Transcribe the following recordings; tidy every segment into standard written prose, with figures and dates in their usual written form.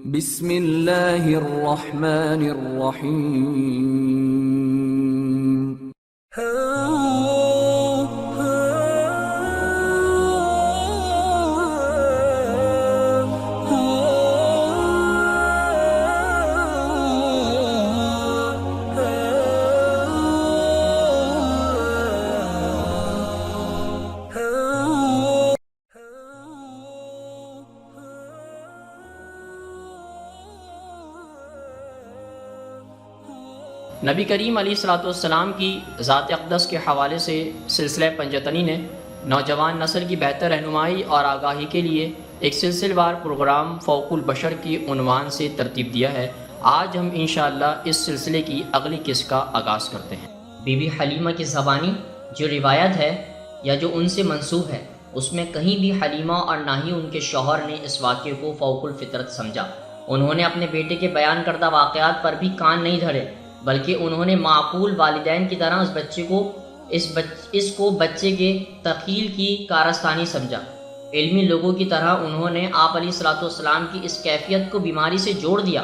بسم اللہ الرحمن الرحیم۔ نبی کریم علیہ الصلوۃ والسلام کی ذات اقدس کے حوالے سے سلسلہ پنجتنی نے نوجوان نسل کی بہتر رہنمائی اور آگاہی کے لیے ایک سلسلہ وار پروگرام فوق البشر کی عنوان سے ترتیب دیا ہے۔ آج ہم انشاءاللہ اس سلسلے کی اگلی قسط کا آغاز کرتے ہیں۔ بی بی حلیمہ کی زبانی جو روایت ہے یا جو ان سے منسوب ہے، اس میں کہیں بھی حلیمہ اور نہ ہی ان کے شوہر نے اس واقعے کو فوق الفطرت سمجھا۔ انہوں نے اپنے بیٹے کے بیان کردہ واقعات پر بھی کان نہیں دھرے، بلکہ انہوں نے معقول والدین کی طرح اس کو بچے کے تخیل کی کارستانی سمجھا۔ علمی لوگوں کی طرح انہوں نے آپ علیہ الصلوۃ والسلام کی اس کیفیت کو بیماری سے جوڑ دیا۔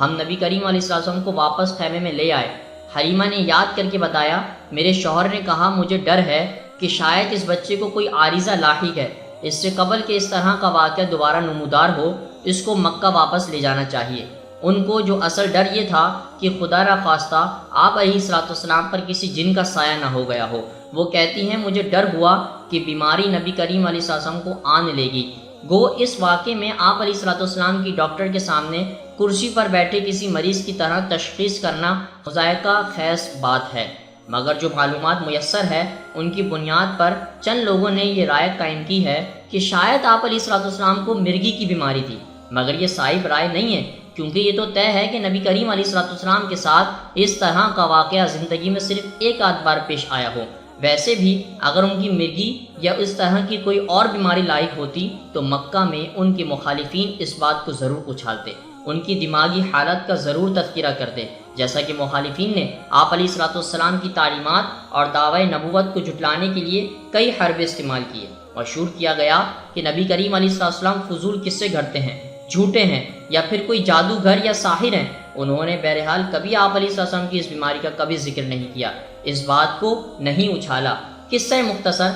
ہم نبی کریم علیہ الصلوۃ والسلام کو واپس خیمے میں لے آئے۔ حلیمہ نے یاد کر کے بتایا، میرے شوہر نے کہا مجھے ڈر ہے کہ شاید اس بچے کو کوئی عارضہ لاحق ہے، اس سے قبل کہ اس طرح کا واقعہ دوبارہ نمودار ہو اس کو مکہ واپس لے جانا چاہیے۔ ان کو جو اصل ڈر یہ تھا کہ خدا را خواستہ آپ علیہ الصلوۃ والسلام پر کسی جن کا سایہ نہ ہو گیا ہو۔ وہ کہتی ہیں مجھے ڈر ہوا کہ بیماری نبی کریم علیہ السلام کو آن لے گی۔ گو اس واقعے میں آپ علیہ الصلوۃ والسلام کی ڈاکٹر کے سامنے کرسی پر بیٹھے کسی مریض کی طرح تشخیص کرنا مضحکہ خیز بات ہے، مگر جو معلومات میسر ہے ان کی بنیاد پر چند لوگوں نے یہ رائے قائم کی ہے کہ شاید آپ علیہ الصلوۃ والسلام کو مرگی کی بیماری تھی، مگر یہ صائب رائے نہیں ہے، کیونکہ یہ تو طے ہے کہ نبی کریم علیہ الصلوۃ والسلام کے ساتھ اس طرح کا واقعہ زندگی میں صرف ایک آدھ بار پیش آیا ہو۔ ویسے بھی اگر ان کی مرگی یا اس طرح کی کوئی اور بیماری لاحق ہوتی تو مکہ میں ان کے مخالفین اس بات کو ضرور اچھالتے، ان کی دماغی حالت کا ضرور تذکرہ کرتے، جیسا کہ مخالفین نے آپ علیہ الصلوۃ والسلام کی تعلیمات اور دعوی نبوت کو جھٹلانے کے لیے کئی حربے استعمال کیے۔ مشہور کیا گیا کہ نبی کریم علیہ الصلوۃ والسلام فضول قصے گھڑتے ہیں، جھوٹے ہیں یا پھر کوئی جادوگر یا ساحر ہیں۔ انہوں نے بہرحال کبھی آپ علیہ السلام کی اس بیماری کا کبھی ذکر نہیں کیا، اس بات کو نہیں اچھالا۔ قصہ مختصر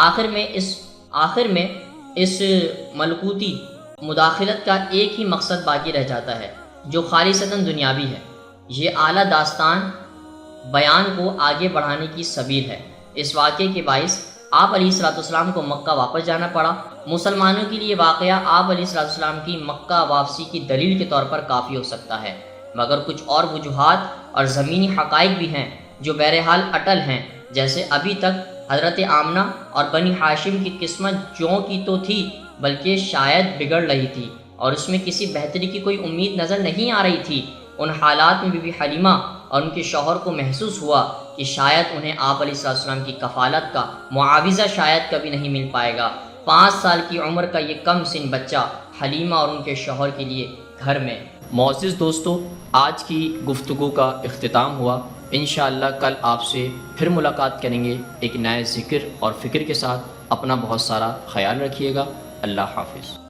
آخر میں اس ملکوتی مداخلت کا ایک ہی مقصد باقی رہ جاتا ہے جو خالصتاً دنیاوی ہے۔ یہ اعلیٰ داستان بیان کو آگے بڑھانے کی سبیل ہے۔ اس واقعے کے باعث آپ علیہ السلام کو مکہ واپس جانا پڑا۔ مسلمانوں کے لیے واقعہ آپ علیہ السلام کی مکہ واپسی کی دلیل کے طور پر کافی ہو سکتا ہے، مگر کچھ اور وجوہات اور زمینی حقائق بھی ہیں جو بہرحال اٹل ہیں، جیسے ابھی تک حضرت آمنہ اور بنی ہاشم کی قسمت جوں کی تو تھی بلکہ شاید بگڑ رہی تھی اور اس میں کسی بہتری کی کوئی امید نظر نہیں آ رہی تھی۔ ان حالات میں بی بی حلیمہ اور ان کے شوہر کو محسوس ہوا کہ شاید انہیں آپ علیہ السلام کی کفالت کا معاوضہ شاید کبھی نہیں مل پائے گا۔ 5 سال کی عمر کا یہ کم سن بچہ حلیمہ اور ان کے شوہر کے لیے گھر میں۔ معزز دوستو، آج کی گفتگو کا اختتام ہوا۔ انشاءاللہ کل آپ سے پھر ملاقات کریں گے ایک نئے ذکر اور فکر کے ساتھ۔ اپنا بہت سارا خیال رکھیے گا۔ اللہ حافظ۔